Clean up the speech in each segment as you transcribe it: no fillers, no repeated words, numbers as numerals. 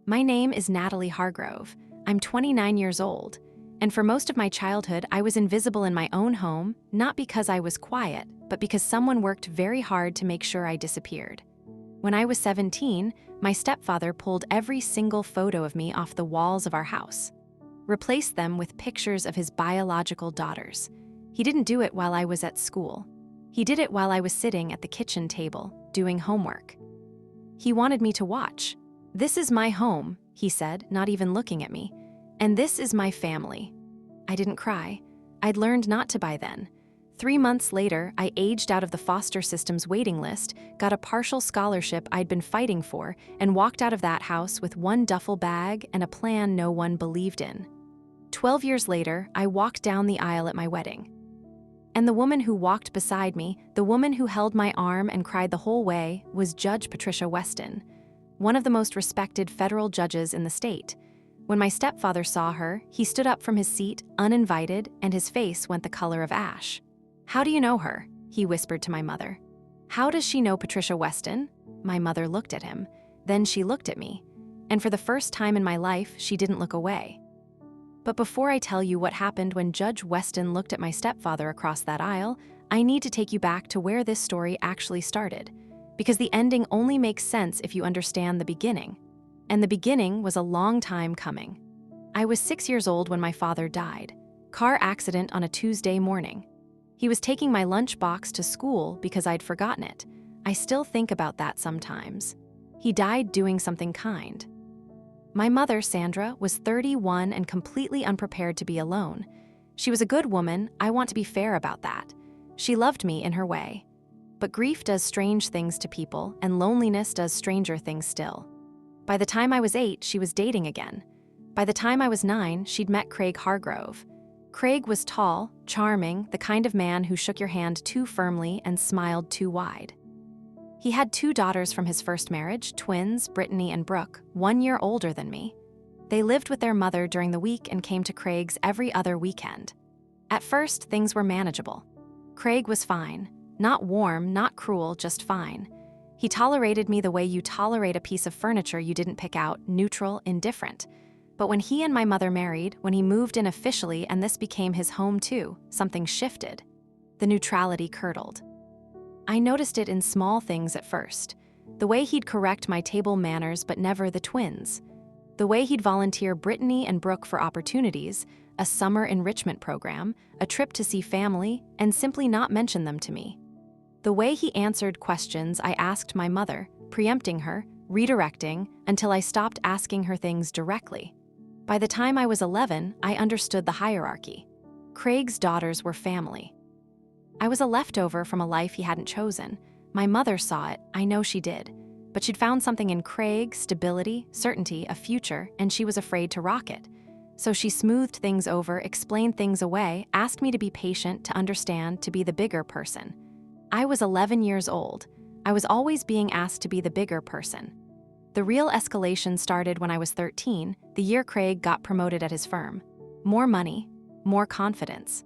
My name is Natalie Hargrove. I'm 29 years old, and for most of my childhood, I was invisible in my own home, not because I was quiet, but because someone worked very hard to make sure I disappeared. When I was 17, my stepfather pulled every single photo of me off the walls of our house, replaced them with pictures of his biological daughters. He didn't do it while I was at school. He did it while I was sitting at the kitchen table, doing homework. He wanted me to watch. "This is my home," he said, not even looking at me. "And this is my family." I didn't cry. I'd learned not to by then. 3 months later, I aged out of the foster system's waiting list, got a partial scholarship I'd been fighting for, and walked out of that house with one duffel bag and a plan no one believed in. 12 years later, I walked down the aisle at my wedding. And the woman who walked beside me, the woman who held my arm and cried the whole way, was Judge Patricia Weston, one of the most respected federal judges in the state. When my stepfather saw her, he stood up from his seat, uninvited, and his face went the color of ash. "How do you know her?" he whispered to my mother. "How does she know Patricia Weston?" My mother looked at him. Then she looked at me. And for the first time in my life, she didn't look away. But before I tell you what happened when Judge Weston looked at my stepfather across that aisle, I need to take you back to where this story actually started. Because the ending only makes sense if you understand the beginning. And the beginning was a long time coming. I was 6 years old when my father died. Car accident on a Tuesday morning. He was taking my lunchbox to school because I'd forgotten it. I still think about that sometimes. He died doing something kind. My mother, Sandra, was 31 and completely unprepared to be alone. She was a good woman, I want to be fair about that. She loved me in her way. But grief does strange things to people, and loneliness does stranger things still. By the time I was 8, she was dating again. By the time I was 9, she'd met Craig Hargrove. Craig was tall, charming, the kind of man who shook your hand too firmly and smiled too wide. He had 2 daughters from his first marriage, twins, Brittany and Brooke, 1 year older than me. They lived with their mother during the week and came to Craig's every other weekend. At first, things were manageable. Craig was fine. Not warm, not cruel, just fine. He tolerated me the way you tolerate a piece of furniture you didn't pick out, neutral, indifferent. But when he and my mother married, when he moved in officially and this became his home too, something shifted. The neutrality curdled. I noticed it in small things at first. The way he'd correct my table manners but never the twins. The way he'd volunteer Brittany and Brooke for opportunities, a summer enrichment program, a trip to see family, and simply not mention them to me. The way he answered questions I asked my mother, preempting her, redirecting, until I stopped asking her things directly. By the time I was 11, I understood the hierarchy. Craig's daughters were family. I was a leftover from a life he hadn't chosen. My mother saw it, I know she did. But she'd found something in Craig, stability, certainty, a future, and she was afraid to rock it. So she smoothed things over, explained things away, asked me to be patient, to understand, to be the bigger person. I was 11 years old. I was always being asked to be the bigger person. The real escalation started when I was 13, the year Craig got promoted at his firm. More money, more confidence.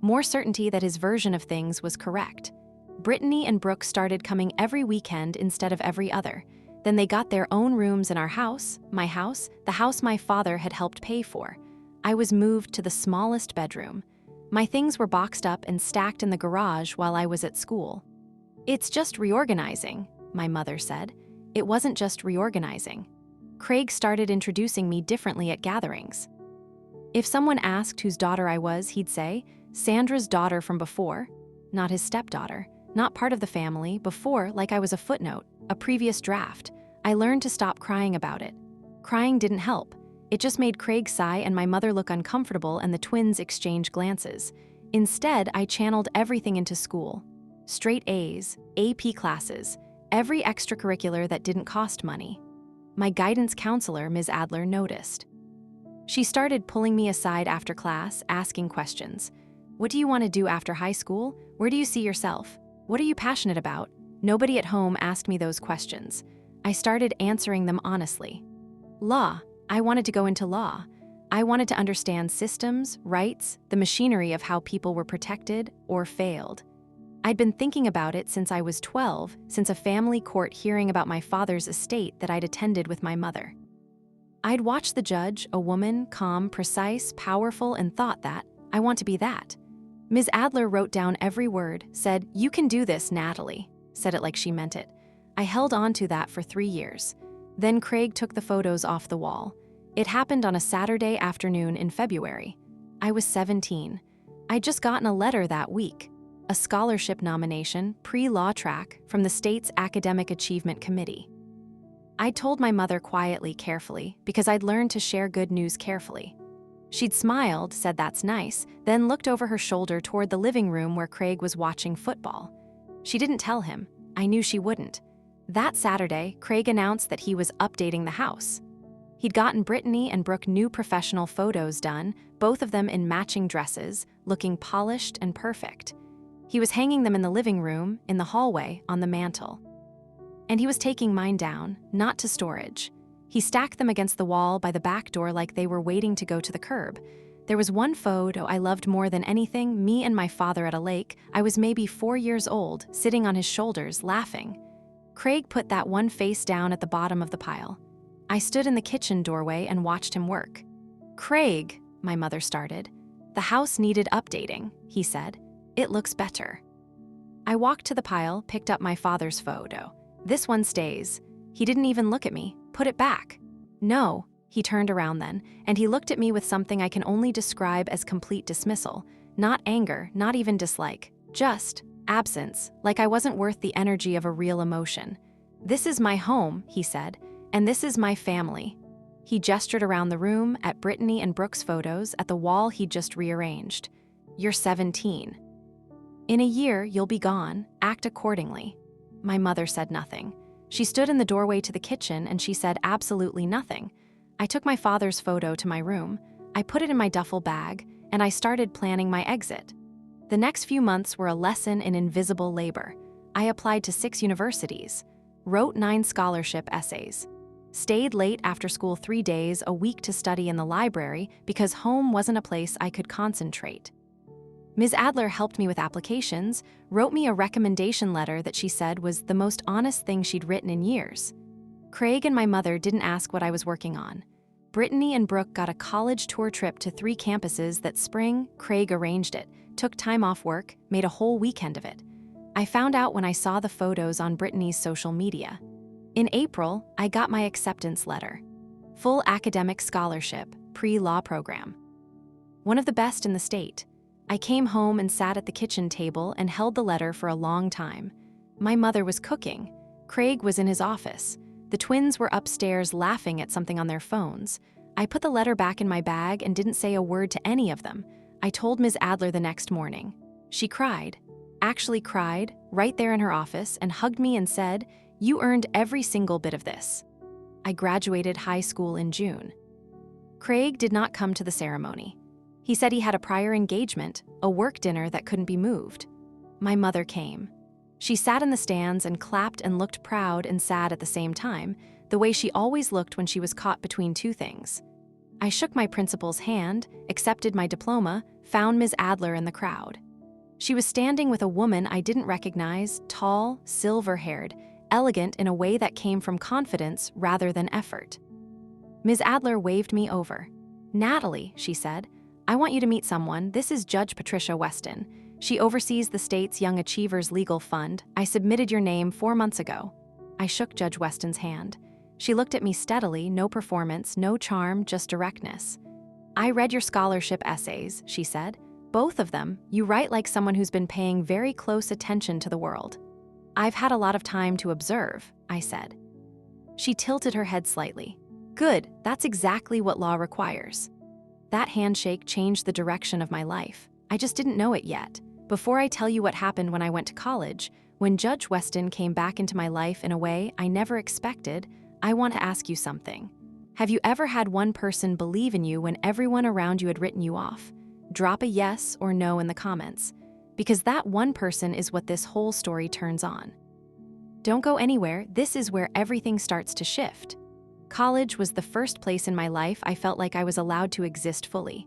More certainty that his version of things was correct. Brittany and Brooke started coming every weekend instead of every other. Then they got their own rooms in our house, my house, the house my father had helped pay for. I was moved to the smallest bedroom. My things were boxed up and stacked in the garage while I was at school. "It's just reorganizing," my mother said. It wasn't just reorganizing. Craig started introducing me differently at gatherings. If someone asked whose daughter I was, he'd say, "Sandra's daughter from before," not his stepdaughter, not part of the family, before, like I was a footnote, a previous draft. I learned to stop crying about it. Crying didn't help. It just made Craig sigh and my mother look uncomfortable and the twins exchange glances. Instead, I channeled everything into school. Straight A's, AP classes, every extracurricular that didn't cost money. My guidance counselor, Ms. Adler, noticed. She started pulling me aside after class, asking questions. "What do you want to do after high school? Where do you see yourself? What are you passionate about?" Nobody at home asked me those questions. I started answering them honestly. Law. I wanted to go into law. I wanted to understand systems, rights, the machinery of how people were protected or failed. I'd been thinking about it since I was 12, since a family court hearing about my father's estate that I'd attended with my mother. I'd watched the judge, a woman, calm, precise, powerful, and thought that, I want to be that. Ms. Adler wrote down every word, said, "You can do this, Natalie," said it like she meant it. I held on to that for 3 years. Then Craig took the photos off the wall. It happened on a Saturday afternoon in February. I was 17. I'd just gotten a letter that week, a scholarship nomination, pre-law track, from the state's Academic Achievement Committee. I told my mother quietly, carefully, because I'd learned to share good news carefully. She'd smiled, said that's nice, then looked over her shoulder toward the living room where Craig was watching football. She didn't tell him. I knew she wouldn't. That Saturday, Craig announced that he was updating the house. He'd gotten Brittany and Brooke new professional photos done, both of them in matching dresses, looking polished and perfect. He was hanging them in the living room, in the hallway, on the mantel. And he was taking mine down, not to storage. He stacked them against the wall by the back door like they were waiting to go to the curb. There was one photo I loved more than anything, me and my father at a lake. I was maybe 4 years old, sitting on his shoulders, laughing. Craig put that one face down at the bottom of the pile. I stood in the kitchen doorway and watched him work. "Craig," my mother started. "The house needed updating," he said. "It looks better." I walked to the pile, picked up my father's photo. "This one stays." He didn't even look at me. "Put it back." "No." He turned around then, and he looked at me with something I can only describe as complete dismissal. Not anger, not even dislike. Just absence, like I wasn't worth the energy of a real emotion. "This is my home," he said, "and this is my family." He gestured around the room, at Brittany and Brooke's photos, at the wall he'd just rearranged. "You're 17. In a year, you'll be gone. Act accordingly." My mother said nothing. She stood in the doorway to the kitchen and she said absolutely nothing. I took my father's photo to my room, I put it in my duffel bag, and I started planning my exit. The next few months were a lesson in invisible labor. I applied to 6 universities, wrote 9 scholarship essays, stayed late after school 3 days a week to study in the library because home wasn't a place I could concentrate. Ms. Adler helped me with applications, wrote me a recommendation letter that she said was the most honest thing she'd written in years. Craig and my mother didn't ask what I was working on. Brittany and Brooke got a college tour trip to 3 campuses that spring. Craig arranged it, took time off work, made a whole weekend of it. I found out when I saw the photos on Brittany's social media. In April, I got my acceptance letter. Full academic scholarship, pre-law program. One of the best in the state. I came home and sat at the kitchen table and held the letter for a long time. My mother was cooking. Craig was in his office. The twins were upstairs laughing at something on their phones. I put the letter back in my bag and didn't say a word to any of them. I told Ms. Adler the next morning. She cried, actually cried, right there in her office and hugged me and said, "You earned every single bit of this." I graduated high school in June. Craig did not come to the ceremony. He said he had a prior engagement, a work dinner that couldn't be moved. My mother came. She sat in the stands and clapped and looked proud and sad at the same time, the way she always looked when she was caught between 2 things. I shook my principal's hand, accepted my diploma, found Ms. Adler in the crowd. She was standing with a woman I didn't recognize, tall, silver-haired, elegant in a way that came from confidence rather than effort. Ms. Adler waved me over. "Natalie," she said, "I want you to meet someone. This is Judge Patricia Weston. She oversees the state's Young Achievers Legal Fund. I submitted your name 4 months ago." I shook Judge Weston's hand. She looked at me steadily, no performance, no charm, just directness. "I read your scholarship essays," she said. "Both of them. You write like someone who's been paying very close attention to the world." "I've had a lot of time to observe," I said. She tilted her head slightly. "Good, that's exactly what law requires." That handshake changed the direction of my life. I just didn't know it yet. Before I tell you what happened when I went to college, when Judge Weston came back into my life in a way I never expected, I want to ask you something. Have you ever had one person believe in you when everyone around you had written you off? Drop a yes or no in the comments, because that one person is what this whole story turns on. Don't go anywhere. This is where everything starts to shift. College was the first place in my life I felt like I was allowed to exist fully.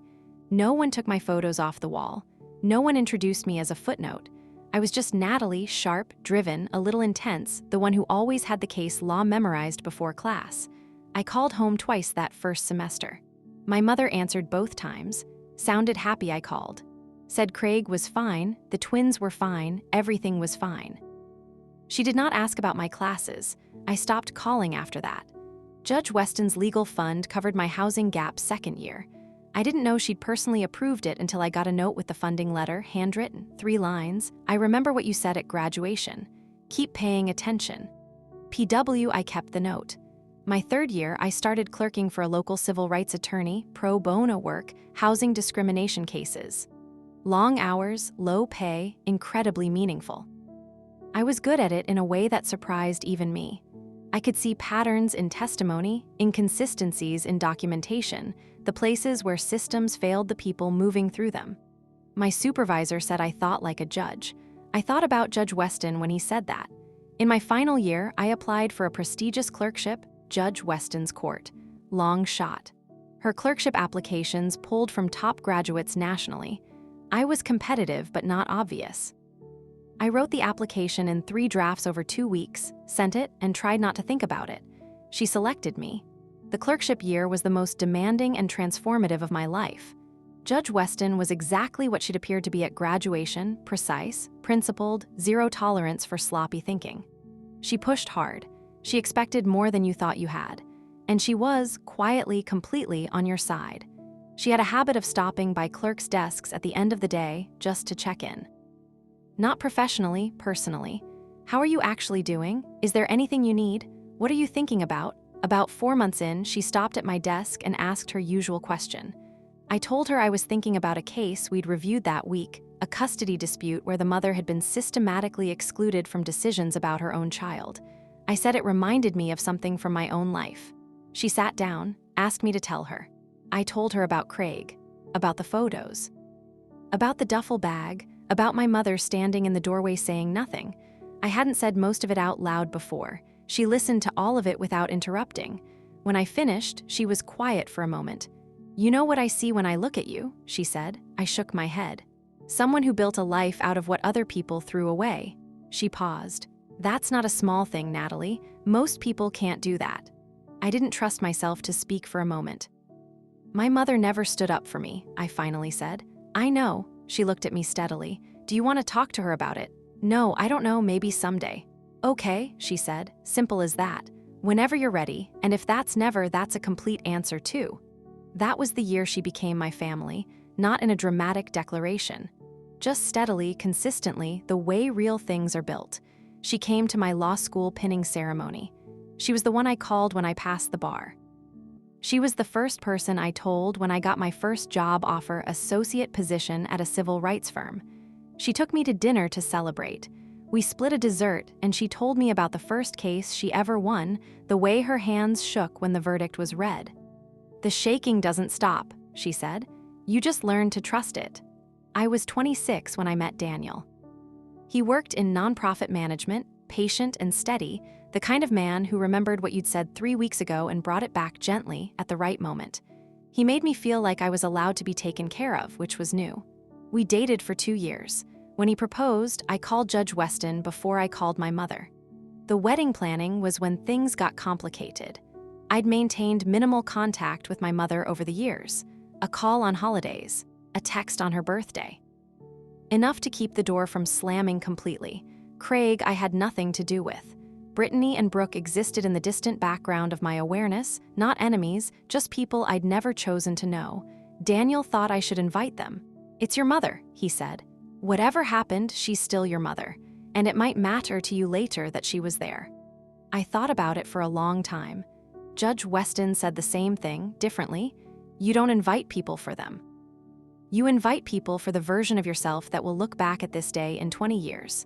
No one took my photos off the wall. No one introduced me as a footnote. I was just Natalie, sharp, driven, a little intense, the one who always had the case law memorized before class. I called home twice that first semester. My mother answered both times, sounded happy I called. Said Craig was fine, the twins were fine, everything was fine. She did not ask about my classes. I stopped calling after that. Judge Weston's legal fund covered my housing gap second year. I didn't know she'd personally approved it until I got a note with the funding letter, handwritten, 3 lines. I remember what you said at graduation. Keep paying attention. PW, I kept the note. My third year, I started clerking for a local civil rights attorney, pro bono work, housing discrimination cases. Long hours, low pay, incredibly meaningful. I was good at it in a way that surprised even me. I could see patterns in testimony, inconsistencies in documentation, the places where systems failed the people moving through them. My supervisor said I thought like a judge. I thought about Judge Weston when he said that. In my final year, I applied for a prestigious clerkship, Judge Weston's court. Long shot. Her clerkship applications pulled from top graduates nationally. I was competitive but not obvious. I wrote the application in 3 drafts over 2 weeks, sent it, and tried not to think about it. She selected me. The clerkship year was the most demanding and transformative of my life. Judge Weston was exactly what she'd appeared to be at graduation, precise, principled, zero tolerance for sloppy thinking. She pushed hard. She expected more than you thought you had. And she was, quietly, completely, on your side. She had a habit of stopping by clerks' desks at the end of the day just to check in. Not professionally, personally. How are you actually doing? Is there anything you need? What are you thinking about? About 4 months in, she stopped at my desk and asked her usual question. I told her I was thinking about a case we'd reviewed that week, a custody dispute where the mother had been systematically excluded from decisions about her own child. I said it reminded me of something from my own life. She sat down, asked me to tell her. I told her about Craig, about the photos, about the duffel bag, about my mother standing in the doorway saying nothing. I hadn't said most of it out loud before. She listened to all of it without interrupting. When I finished, she was quiet for a moment. You know what I see when I look at you, she said. I shook my head. Someone who built a life out of what other people threw away. She paused. That's not a small thing, Natalie. Most people can't do that. I didn't trust myself to speak for a moment. My mother never stood up for me, I finally said. I know. She looked at me steadily. Do you want to talk to her about it? No, I don't know, maybe someday. Okay, she said. Simple as that. Whenever you're ready, and if that's never, that's a complete answer too. That was the year she became my family, not in a dramatic declaration. Just steadily, consistently, the way real things are built. She came to my law school pinning ceremony. She was the one I called when I passed the bar. She was the first person I told when I got my first job offer, associate position at a civil rights firm. She took me to dinner to celebrate. We split a dessert, and she told me about the first case she ever won, the way her hands shook when the verdict was read. The shaking doesn't stop, she said. You just learn to trust it. I was 26 when I met Daniel. He worked in nonprofit management, patient and steady, the kind of man who remembered what you'd said 3 weeks ago and brought it back gently at the right moment. He made me feel like I was allowed to be taken care of, which was new. We dated for 2 years. When he proposed, I called Judge Weston before I called my mother. The wedding planning was when things got complicated. I'd maintained minimal contact with my mother over the years, a call on holidays, a text on her birthday. Enough to keep the door from slamming completely. Craig I had nothing to do with. Brittany and Brooke existed in the distant background of my awareness, not enemies, just people I'd never chosen to know. Daniel thought I should invite them. It's your mother, he said. Whatever happened, she's still your mother, and it might matter to you later that she was there. I thought about it for a long time. Judge Weston said the same thing, differently. You don't invite people for them. You invite people for the version of yourself that will look back at this day in 20 years.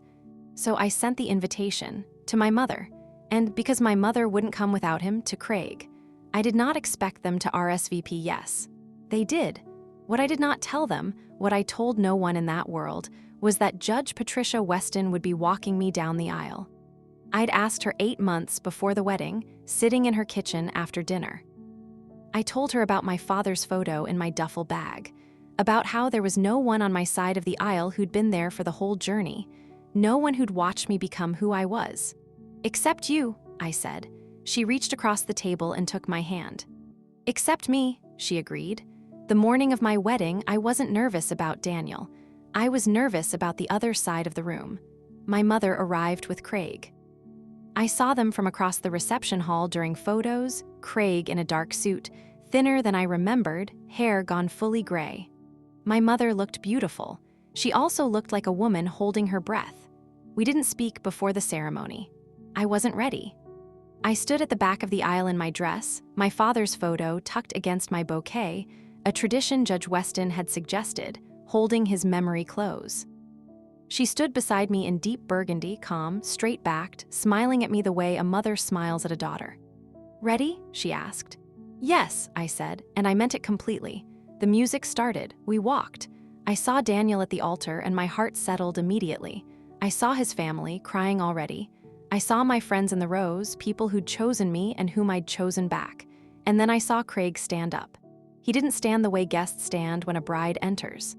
So I sent the invitation to my mother, and because my mother wouldn't come without him, to Craig. I did not expect them to RSVP yes. They did. What I did not tell them, what I told no one in that world, was that Judge Patricia Weston would be walking me down the aisle. I'd asked her 8 months before the wedding, sitting in her kitchen after dinner. I told her about my father's photo in my duffel bag, about how there was no one on my side of the aisle who'd been there for the whole journey, no one who'd watched me become who I was. Except you, I said. She reached across the table and took my hand. "Accept me," she agreed. The morning of my wedding, I wasn't nervous about Daniel. I was nervous about the other side of the room. My mother arrived with Craig. I saw them from across the reception hall during photos, Craig in a dark suit, thinner than I remembered, hair gone fully gray. My mother looked beautiful. She also looked like a woman holding her breath. We didn't speak before the ceremony. I wasn't ready. I stood at the back of the aisle in my dress, my father's photo tucked against my bouquet, a tradition Judge Weston had suggested, holding his memory close. She stood beside me in deep burgundy, calm, straight-backed, smiling at me the way a mother smiles at a daughter. "Ready?" she asked. "Yes," I said, and I meant it completely. The music started. We walked. I saw Daniel at the altar and my heart settled immediately. I saw his family, crying already. I saw my friends in the rows, people who'd chosen me and whom I'd chosen back. And then I saw Craig stand up. He didn't stand the way guests stand when a bride enters.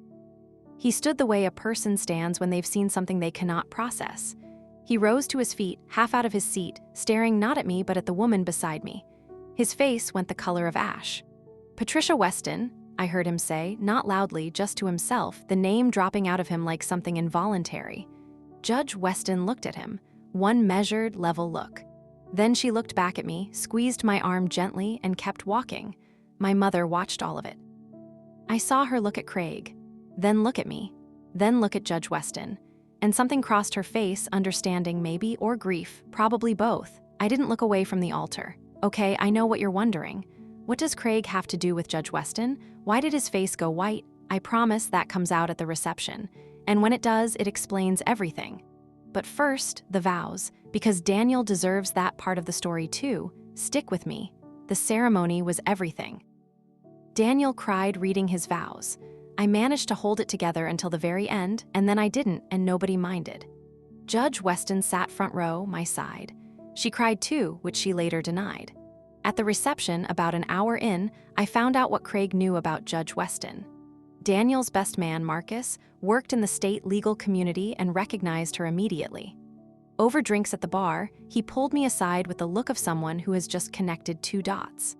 He stood the way a person stands when they've seen something they cannot process. He rose to his feet, half out of his seat, staring not at me but at the woman beside me. His face went the color of ash. "Patricia Weston," I heard him say, not loudly, just to himself, the name dropping out of him like something involuntary. Judge Weston looked at him, one measured, level look. Then she looked back at me, squeezed my arm gently, and kept walking. My mother watched all of it. I saw her look at Craig, then look at me, then look at Judge Weston. And something crossed her face, understanding maybe, or grief, probably both. I didn't look away from the altar. Okay, I know what you're wondering. What does Craig have to do with Judge Weston? Why did his face go white? I promise that comes out at the reception. And when it does, it explains everything. But first, the vows, because Daniel deserves that part of the story too. Stick with me. The ceremony was everything. Daniel cried reading his vows. I managed to hold it together until the very end, and then I didn't, and nobody minded. Judge Weston sat front row, my side. She cried too, which she later denied. At the reception, about an hour in, I found out what Craig knew about Judge Weston. Daniel's best man, Marcus, worked in the state legal community and recognized her immediately. Over drinks at the bar, he pulled me aside with the look of someone who has just connected two dots.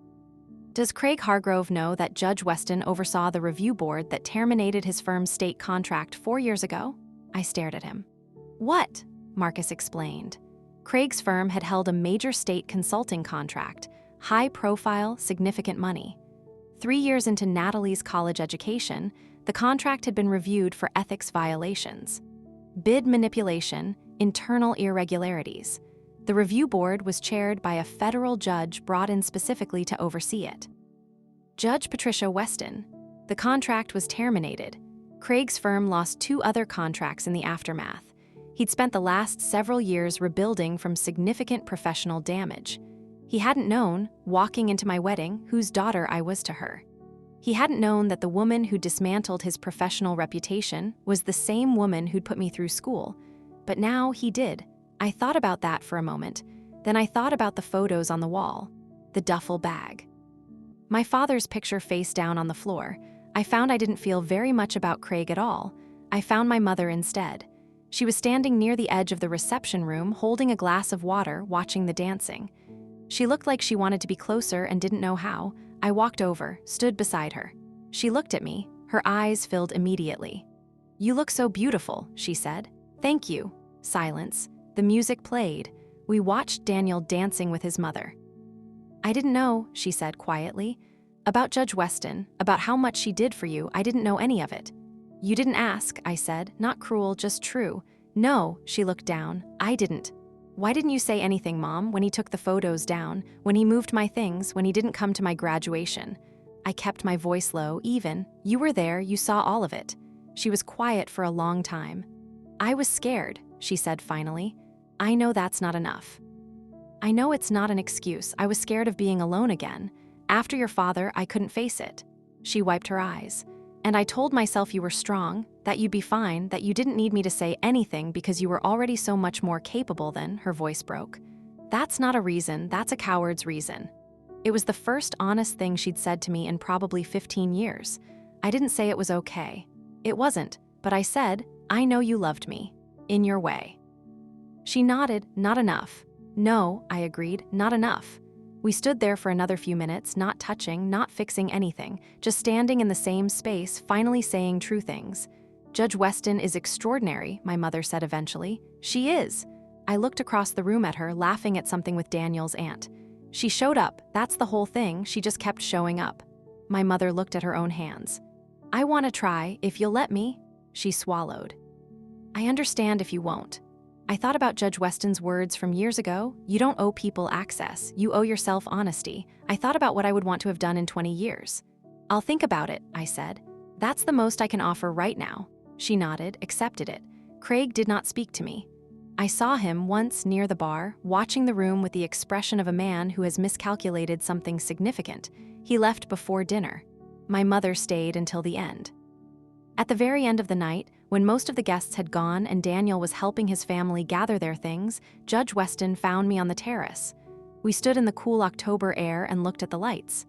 "Does Craig Hargrove know that Judge Weston oversaw the review board that terminated his firm's state contract 4 years ago?" I stared at him. "What?" Marcus explained. Craig's firm had held a major state consulting contract, high-profile, significant money. 3 years into Natalie's college education, the contract had been reviewed for ethics violations. Bid manipulation, internal irregularities. The review board was chaired by a federal judge brought in specifically to oversee it. Judge Patricia Weston. The contract was terminated. Craig's firm lost 2 other contracts in the aftermath. He'd spent the last several years rebuilding from significant professional damage. He hadn't known, walking into my wedding, whose daughter I was to her. He hadn't known that the woman who dismantled his professional reputation was the same woman who'd put me through school. But now he did. I thought about that for a moment. Then I thought about the photos on the wall, the duffel bag. My father's picture face down on the floor. I found I didn't feel very much about Craig at all. I found my mother instead. She was standing near the edge of the reception room, holding a glass of water, watching the dancing. She looked like she wanted to be closer and didn't know how. I walked over, stood beside her. She looked at me. Her eyes filled immediately. "You look so beautiful," she said. "Thank you." Silence. The music played. We watched Daniel dancing with his mother. "I didn't know," she said quietly. "About Judge Weston, about how much she did for you, I didn't know any of it." "You didn't ask," I said, not cruel, just true. "No," she looked down. "I didn't." "Why didn't you say anything, Mom, when he took the photos down, when he moved my things, when he didn't come to my graduation?" I kept my voice low, even. "You were there, you saw all of it." She was quiet for a long time. "I was scared," she said finally. "I know that's not enough." "I know it's not an excuse. I was scared of being alone again. After your father, I couldn't face it." She wiped her eyes. "And I told myself you were strong, that you'd be fine, that you didn't need me to say anything because you were already so much more capable than," her voice broke. "That's not a reason, that's a coward's reason." It was the first honest thing she'd said to me in probably 15 years. I didn't say it was okay. It wasn't, but I said, "I know you loved me. In your way." She nodded, "Not enough." No, I agreed, not enough. We stood there for another few minutes, not touching, not fixing anything, just standing in the same space, finally saying true things. Judge Weston is extraordinary, my mother said eventually. She is. I looked across the room at her, laughing at something with Daniel's aunt. She showed up, that's the whole thing, she just kept showing up. My mother looked at her own hands. I want to try, if you'll let me. She swallowed. I understand if you won't. I thought about Judge Weston's words from years ago. You don't owe people access, you owe yourself honesty. I thought about what I would want to have done in 20 years. I'll think about it, I said. That's the most I can offer right now. She nodded, accepted it. Craig did not speak to me. I saw him once near the bar, watching the room with the expression of a man who has miscalculated something significant. He left before dinner. My mother stayed until the end. At the very end of the night, when most of the guests had gone and Daniel was helping his family gather their things, Judge Weston found me on the terrace. We stood in the cool October air and looked at the lights.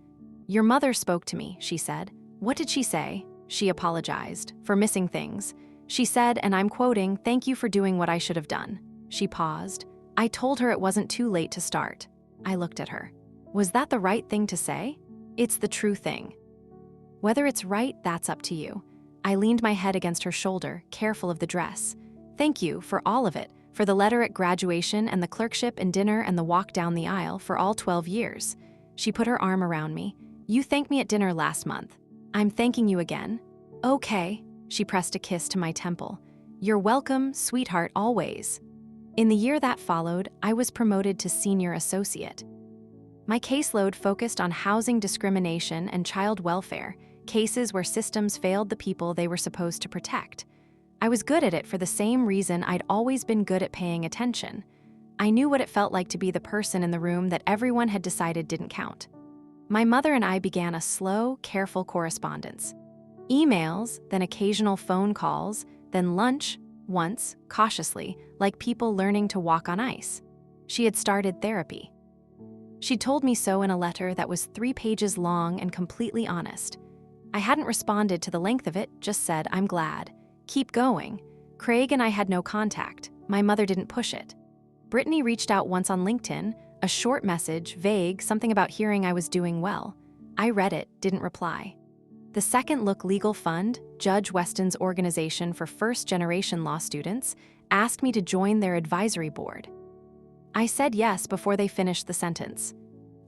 Your mother spoke to me, she said. What did she say? She apologized for missing things. She said, and I'm quoting, "Thank you for doing what I should have done." She paused. I told her it wasn't too late to start. I looked at her. Was that the right thing to say? It's the true thing. Whether it's right, that's up to you. I leaned my head against her shoulder, careful of the dress. Thank you for all of it, for the letter at graduation and the clerkship and dinner and the walk down the aisle for all 12 years. She put her arm around me. You thanked me at dinner last month. I'm thanking you again. Okay. She pressed a kiss to my temple. You're welcome, sweetheart, always. In the year that followed, I was promoted to senior associate. My caseload focused on housing discrimination and child welfare, cases where systems failed the people they were supposed to protect. I was good at it for the same reason I'd always been good at paying attention. I knew what it felt like to be the person in the room that everyone had decided didn't count. My mother and I began a slow, careful correspondence. Emails, then occasional phone calls, then lunch, once, cautiously, like people learning to walk on ice. She had started therapy. She told me so in a letter that was 3 pages long and completely honest. I hadn't responded to the length of it, just said, I'm glad. Keep going. Craig and I had no contact. My mother didn't push it. Brittany reached out once on LinkedIn, a short message, vague, something about hearing I was doing well. I read it, didn't reply. The Second Look Legal Fund, Judge Weston's organization for first-generation law students, asked me to join their advisory board. I said yes before they finished the sentence.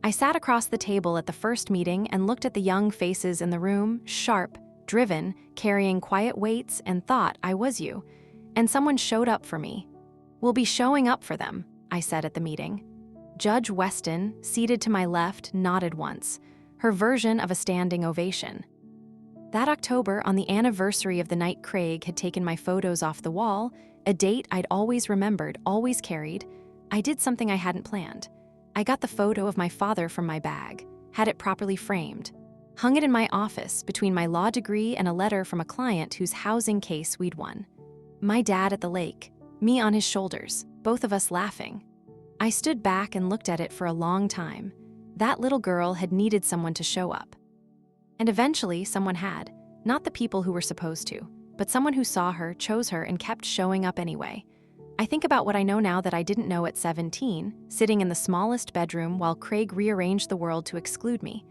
I sat across the table at the first meeting and looked at the young faces in the room, sharp, driven, carrying quiet weights, and thought I was you. And someone showed up for me. We'll be showing up for them, I said at the meeting. Judge Weston, seated to my left, nodded once, her version of a standing ovation. That October, on the anniversary of the night Craig had taken my photos off the wall, a date I'd always remembered, always carried, I did something I hadn't planned. I got the photo of my father from my bag, had it properly framed, hung it in my office between my law degree and a letter from a client whose housing case we'd won. My dad at the lake, me on his shoulders, both of us laughing. I stood back and looked at it for a long time. That little girl had needed someone to show up. And eventually, someone had. Not the people who were supposed to, but someone who saw her, chose her, and kept showing up anyway. I think about what I know now that I didn't know at 17, sitting in the smallest bedroom while Craig rearranged the world to exclude me.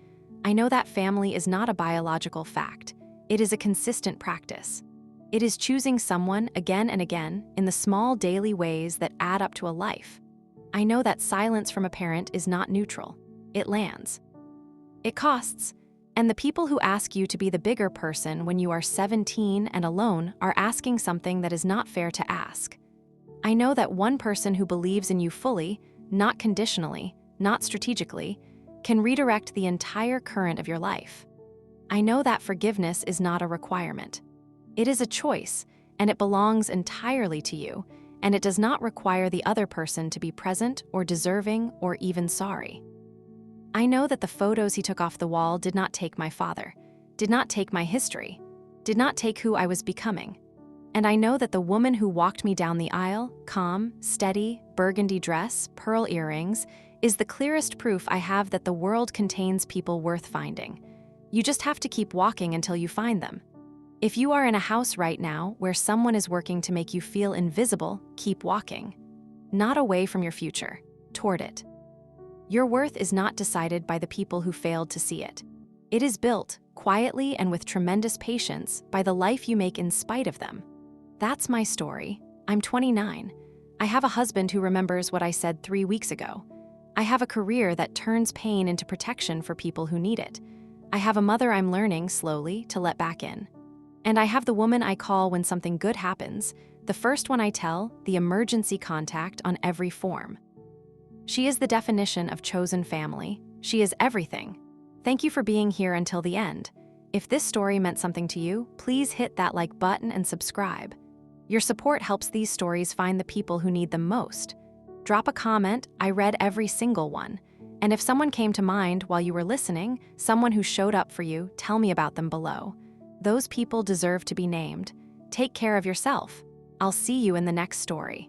I know that family is not a biological fact. It is a consistent practice. It is choosing someone again and again in the small daily ways that add up to a life. I know that silence from a parent is not neutral. It lands. It costs. And the people who ask you to be the bigger person when you are 17 and alone are asking something that is not fair to ask. I know that one person who believes in you fully, not conditionally, not strategically, can redirect the entire current of your life. I know that forgiveness is not a requirement. It is a choice, and it belongs entirely to you, and it does not require the other person to be present or deserving or even sorry. I know that the photos he took off the wall did not take my father, did not take my history, did not take who I was becoming. And I know that the woman who walked me down the aisle, calm, steady, burgundy dress, pearl earrings, is the clearest proof I have that the world contains people worth finding. You just have to keep walking until you find them. If you are in a house right now where someone is working to make you feel invisible, keep walking. Not away from your future, toward it. Your worth is not decided by the people who failed to see it. It is built, quietly and with tremendous patience, by the life you make in spite of them. That's my story. I'm 29. I have a husband who remembers what I said 3 weeks ago. I have a career that turns pain into protection for people who need it. I have a mother I'm learning, slowly, to let back in. And I have the woman I call when something good happens, the first one I tell, the emergency contact on every form. She is the definition of chosen family. She is everything. Thank you for being here until the end. If this story meant something to you, please hit that like button and subscribe. Your support helps these stories find the people who need them most. Drop a comment. I read every single one. And if someone came to mind while you were listening, someone who showed up for you, tell me about them below. Those people deserve to be named. Take care of yourself. I'll see you in the next story.